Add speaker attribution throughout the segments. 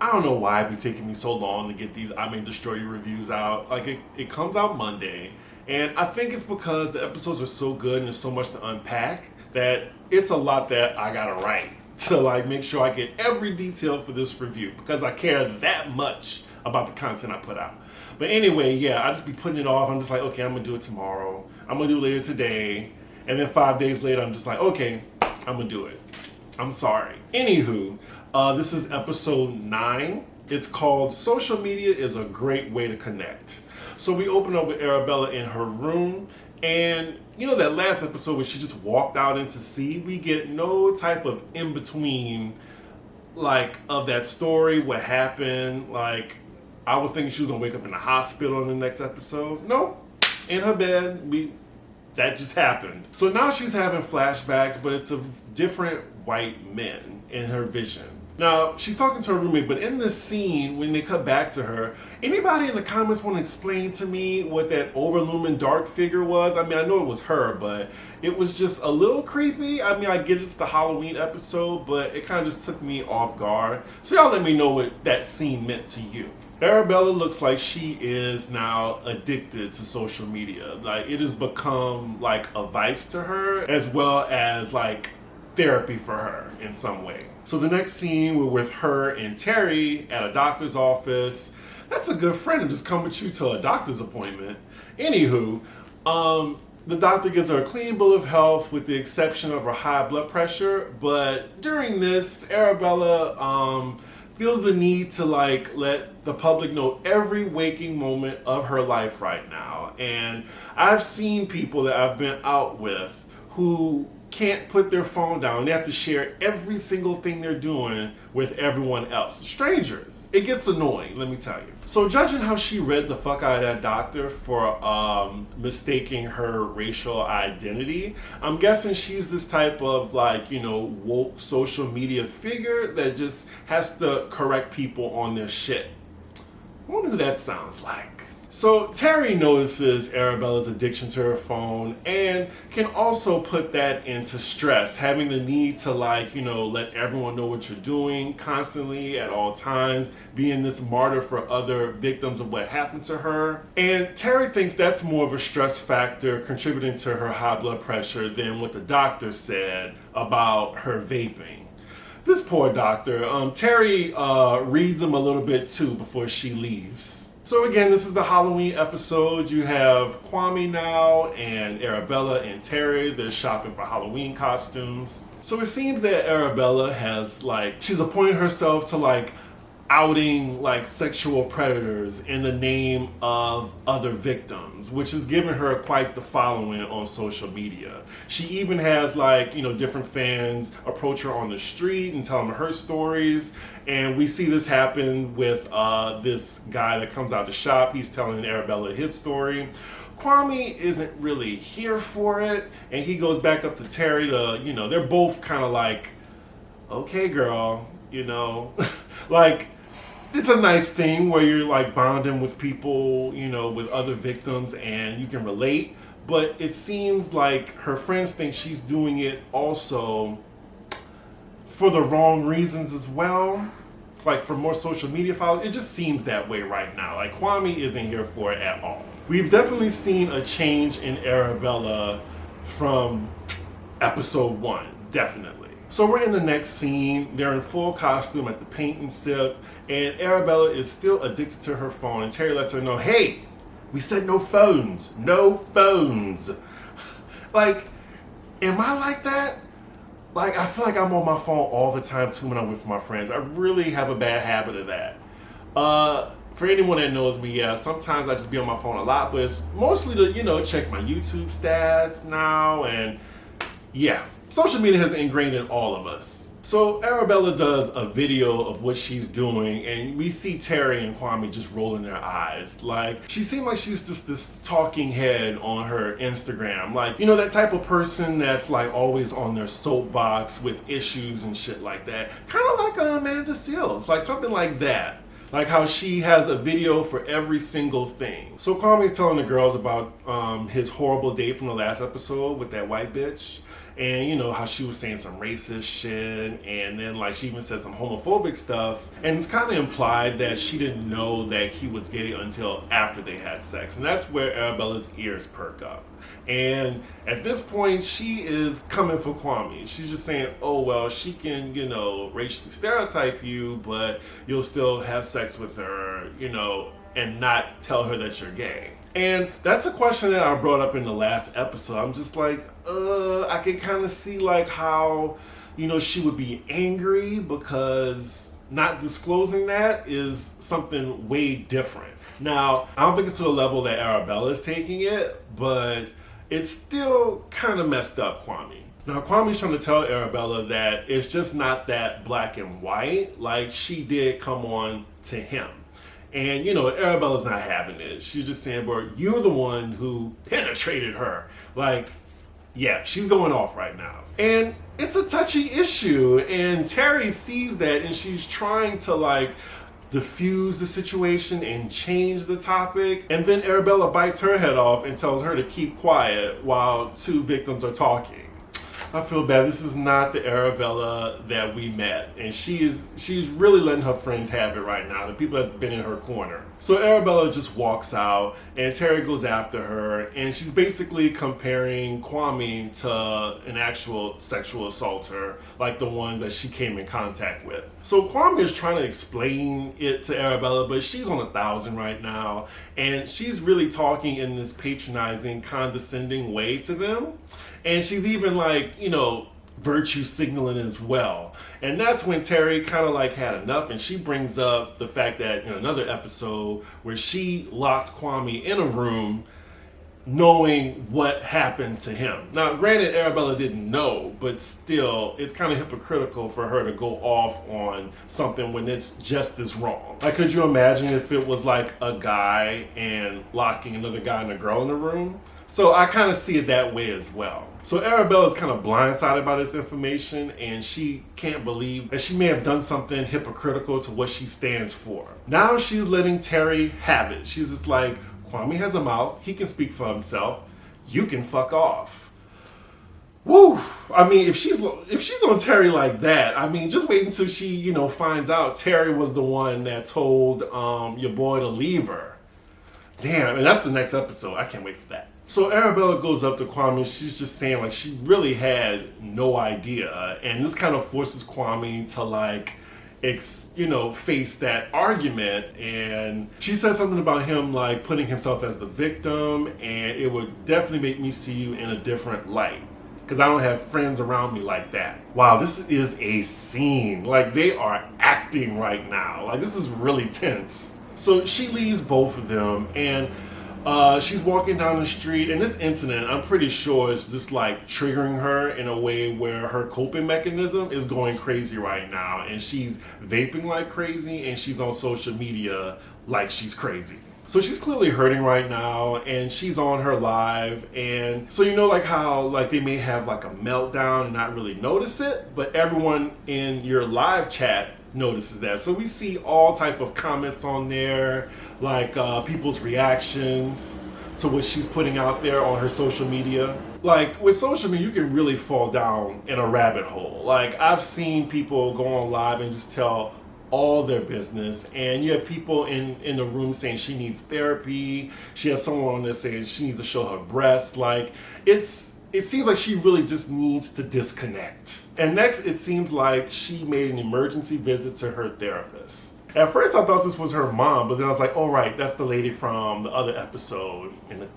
Speaker 1: I don't know why it be taking me so long to get these I May Destroy You reviews out. Like, it comes out Monday, and I think it's because the episodes are so good and there's so much to unpack that it's a lot that I gotta write to like make sure I get every detail for this review because I care that much about the content I put out. But anyway, yeah, I just be putting it off. I'm just like, okay, I'm gonna do it tomorrow. I'm gonna do it later today. And then 5 days later, I'm just like, okay, I'm gonna do it. I'm sorry. Anywho, this is episode 9. It's called Social Media is a Great Way to Connect. So we open up with Arabella in her room, and you know that last episode where she just walked out into sea, we get no type of in-between like of that story, what happened. Like, I was thinking she was gonna wake up in the hospital in the next episode. No, in her bed, that just happened. So now she's having flashbacks, but it's of different white men in her vision. Now, she's talking to her roommate, but in this scene, when they cut back to her, anybody in the comments want to explain to me what that overlooming dark figure was? I mean, I know it was her, but it was just a little creepy. I mean, I get it's the Halloween episode, but it kind of just took me off guard. So y'all let me know what that scene meant to you. Arabella looks like she is now addicted to social media. Like, it has become like a vice to her, as well as like therapy for her in some way. So the next scene, we're with her and Terry at a doctor's office. That's a good friend to just come with you to a doctor's appointment. Anywho, the doctor gives her a clean bill of health with the exception of her high blood pressure. But during this, Arabella feels the need to like let the public know every waking moment of her life right now. And I've seen people that I've been out with who can't put their phone down. They have to share every single thing they're doing with everyone else. Strangers. It gets annoying, let me tell you. So judging how she read the fuck out of that doctor for mistaking her racial identity, I'm guessing she's this type of like, you know, woke social media figure that just has to correct people on their shit. I wonder who that sounds like. So Terry notices Arabella's addiction to her phone and can also put that into stress, having the need to like, you know, let everyone know what you're doing constantly at all times, being this martyr for other victims of what happened to her. And Terry thinks that's more of a stress factor contributing to her high blood pressure than what the doctor said about her vaping. This poor doctor, Terry reads him a little bit too before she leaves. So again, this is the Halloween episode. You have Kwame now and Arabella and Terry. They're shopping for Halloween costumes. So it seems that Arabella has like, she's appointed herself to like outing like sexual predators in the name of other victims, which has given her quite the following on social media. She even has like, you know, different fans approach her on the street and tell them her stories. And we see this happen with this guy that comes out to shop. He's telling Arabella his story. Kwame isn't really here for it, and he goes back up to Terry to, you know, they're both kind of like, okay, girl, you know, like, it's a nice thing where you're like bonding with people, you know, with other victims and you can relate. But it seems like her friends think she's doing it also for the wrong reasons as well. Like for more social media followers. It just seems that way right now. Like Kwame isn't here for it at all. We've definitely seen a change in Arabella from episode 1, definitely. So we're in the next scene. They're in full costume at the paint and sip, and Arabella is still addicted to her phone, and Terry lets her know, hey, we said no phones. No phones. Like, am I like that? Like, I feel like I'm on my phone all the time too when I'm with my friends. I really have a bad habit of that. For anyone that knows me, yeah, sometimes I just be on my phone a lot, but it's mostly to, you know, check my YouTube stats now, and yeah. Social media has ingrained in all of us. So Arabella does a video of what she's doing, and we see Terry and Kwame just rolling their eyes. Like, she seemed like she's just this talking head on her Instagram. Like, you know, that type of person that's like always on their soapbox with issues and shit like that. Kind of like Amanda Seals, like something like that. Like how she has a video for every single thing. So Kwame's telling the girls about his horrible date from the last episode with that white bitch. and you know how she was saying some racist shit, and then like she even said some homophobic stuff, and it's kind of implied that she didn't know that he was gay until after they had sex, and that's where Arabella's ears perk up. And at this point, she is coming for Kwame. She's just saying, oh, well, she can, you know, racially stereotype you, but you'll still have sex with her, you know, and not tell her that you're gay. And that's a question that I brought up in the last episode. I'm just like, I can kind of see like how, you know, she would be angry because not disclosing that is something way different. Now, I don't think it's to the level that Arabella is taking it, but it's still kind of messed up, Kwame. Now, Kwame's trying to tell Arabella that it's just not that black and white, like she did come on to him. And, you know, Arabella's not having it. She's just saying, bro, you're the one who penetrated her. Like, yeah, she's going off right now. And it's a touchy issue, and Terry sees that, and she's trying to, like, diffuse the situation and change the topic. And then Arabella bites her head off and tells her to keep quiet while two victims are talking. I feel bad. This is not the Arabella that we met, and she's really letting her friends have it right now, the people that's been in her corner. So Arabella just walks out, and Terry goes after her, and she's basically comparing Kwame to an actual sexual assaulter, like the ones that she came in contact with. So Kwame is trying to explain it to Arabella, but she's on 1,000 right now, and she's really talking in this patronizing, condescending way to them. And she's even like, you know, virtue signaling as well. And that's when Terry kind of like had enough, and she brings up the fact that in another episode where she locked Kwame in a room knowing what happened to him. Now, granted, Arabella didn't know, but still, it's kind of hypocritical for her to go off on something when it's just as wrong. Like, could you imagine if it was like a guy and locking another guy and a girl in a room? So I kind of see it that way as well. So Arabella is kind of blindsided by this information, and she can't believe that she may have done something hypocritical to what she stands for. Now she's letting Terry have it. She's just like, Kwame has a mouth, he can speak for himself, you can fuck off. Woo! I mean, if she's on Terry like that, I mean, just wait until she, you know, finds out Terry was the one that told your boy to leave her. Damn, and that's the next episode. I can't wait for that. So Arabella goes up to Kwame. She's just saying like she really had no idea, and this kind of forces Kwame to like, face that argument. And she says something about him like putting himself as the victim, and it would definitely make me see you in a different light because I don't have friends around me like that. Wow, this is a scene. Like they are acting right now. Like this is really tense. So she leaves both of them, and she's walking down the street, and this incident, I'm pretty sure, is just like triggering her in a way where her coping mechanism is going crazy right now, and she's vaping like crazy, and she's on social media like she's crazy. So she's clearly hurting right now, and she's on her live, and so you know like how like they may have like a meltdown and not really notice it, but everyone in your live chat notices that. So we see all type of comments on there, like people's reactions to what she's putting out there on her social media. Like with social media, you can really fall down in a rabbit hole. Like I've seen people go on live and just tell all their business, and you have people in the room saying she needs therapy. She has someone on there saying she needs to show her breasts. Like it seems like she really just needs to disconnect. And next, it seems like she made an emergency visit to her therapist. At first, I thought this was her mom, but then I was like, oh, right, that's the lady from the other episode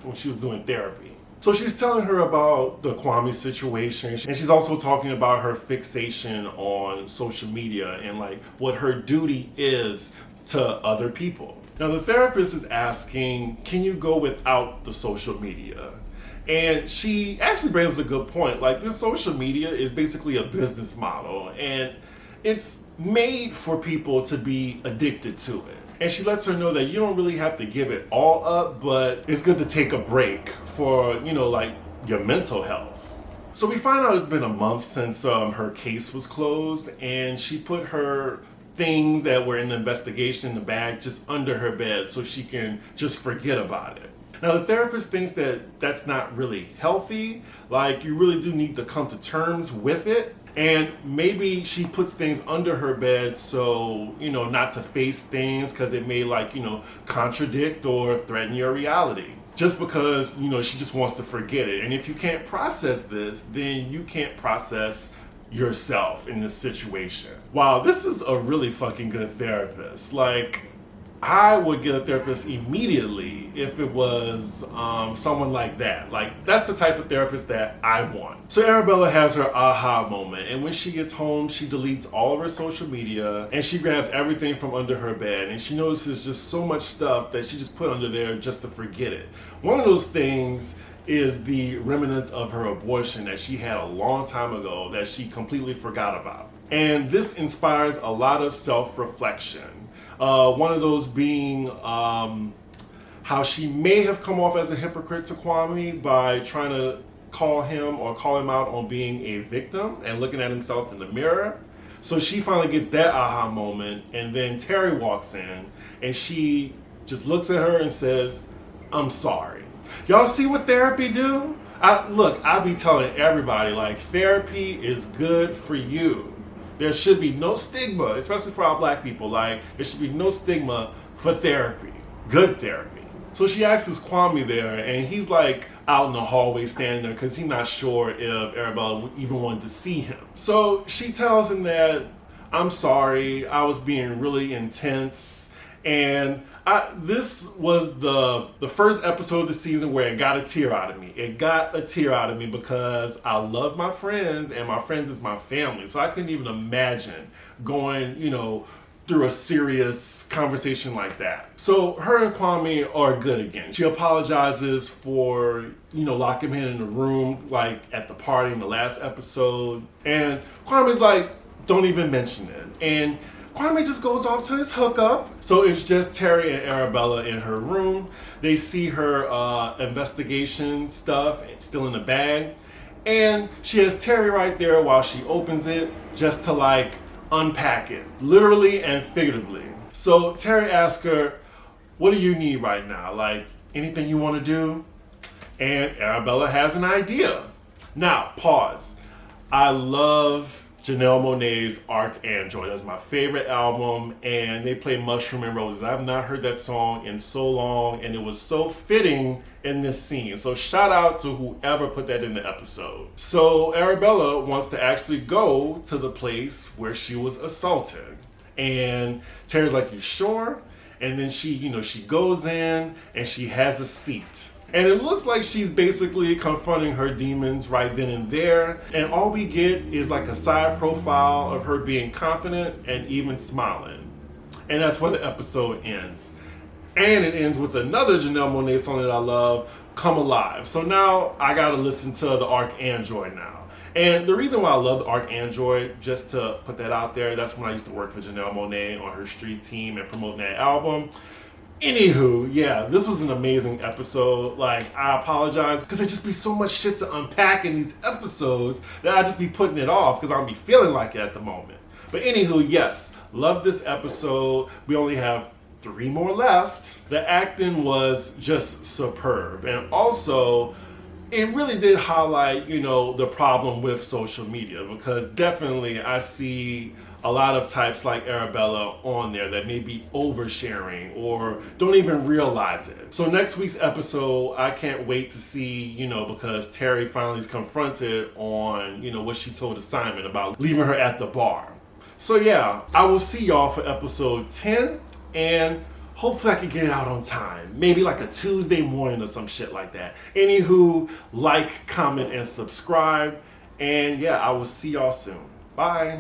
Speaker 1: when she was doing therapy. So she's telling her about the Kwame situation, and she's also talking about her fixation on social media and like what her duty is to other people. Now, the therapist is asking, can you go without the social media? And she actually brings a good point. Like this social media is basically a business model, and it's made for people to be addicted to it. And she lets her know that you don't really have to give it all up, but it's good to take a break for, like your mental health. So we find out it's been a month since her case was closed, and she put her things that were in the investigation in the bag just under her bed so she can just forget about it. Now, the therapist thinks that that's not really healthy. Like, you really do need to come to terms with it. And maybe she puts things under her bed so, not to face things because it may, contradict or threaten your reality. Just because, she just wants to forget it. And if you can't process this, then you can't process yourself in this situation. Wow, this is a really fucking good therapist. Like, I would get a therapist immediately if it was someone like that. Like, that's the type of therapist that I want. So Arabella has her aha moment, and when she gets home, she deletes all of her social media, and she grabs everything from under her bed, and she notices just so much stuff that she just put under there just to forget it. One of those things is the remnants of her abortion that she had a long time ago that she completely forgot about. And this inspires a lot of self-reflection. One of those being how she may have come off as a hypocrite to Kwame by trying to call him out on being a victim and looking at himself in the mirror. So she finally gets that aha moment, and then Terry walks in and she just looks at her and says, "I'm sorry." Y'all see what therapy do? I be telling everybody, like, therapy is good for you. There should be no stigma, especially for our black people. Like, there should be no stigma for therapy, good therapy. So she asks Kwame there, and he's like out in the hallway standing there because he's not sure if Arabella even wanted to see him. So she tells him that, "I'm sorry, I was being really intense." And this was the first episode of the season where it got a tear out of me. It got a tear out of me because I love my friends, and my friends is my family. So I couldn't even imagine going, through a serious conversation like that. So her and Kwame are good again. She apologizes for, locking him in the room, like at the party in the last episode. And Kwame's like, "Don't even mention it." And Kwame just goes off to his hookup. So it's just Terry and Arabella in her room. They see her investigation stuff still in the bag. And she has Terry right there while she opens it just to unpack it, literally and figuratively. So Terry asks her, "What do you need right now? Like, anything you want to do?" And Arabella has an idea. Now, pause. I love Janelle Monáe's Archangel. That's my favorite album, and they play Mushroom and Roses. I have not heard that song in so long, and it was so fitting in this scene. So shout out to whoever put that in the episode. So Arabella wants to actually go to the place where she was assaulted. And Terry's like, "You sure?" And then she goes in and she has a seat. And it looks like she's basically confronting her demons right then and there. And all we get is like a side profile of her being confident and even smiling. And that's where the episode ends. And it ends with another Janelle Monáe song that I love, "Come Alive." So now I gotta listen to the Archangel now. And the reason why I love the Archangel, just to put that out there, that's when I used to work for Janelle Monáe on her street team and promoting that album. Anywho, yeah, this was an amazing episode. Like, I apologize because there just be so much shit to unpack in these episodes that I just be putting it off because I'll be feeling like it at the moment. But anywho, yes, love this episode. We only have 3 more left. The acting was just superb. And also, it really did highlight, the problem with social media, because definitely I see a lot of types like Arabella on there that may be oversharing or don't even realize it. So next week's episode, I can't wait to see, because Terry finally is confronted on, what she told Simon about leaving her at the bar. So yeah, I will see y'all for episode 10, and hopefully I can get it out on time. Maybe like a Tuesday morning or some shit like that. Anywho, like, comment, and subscribe. And yeah, I will see y'all soon. Bye.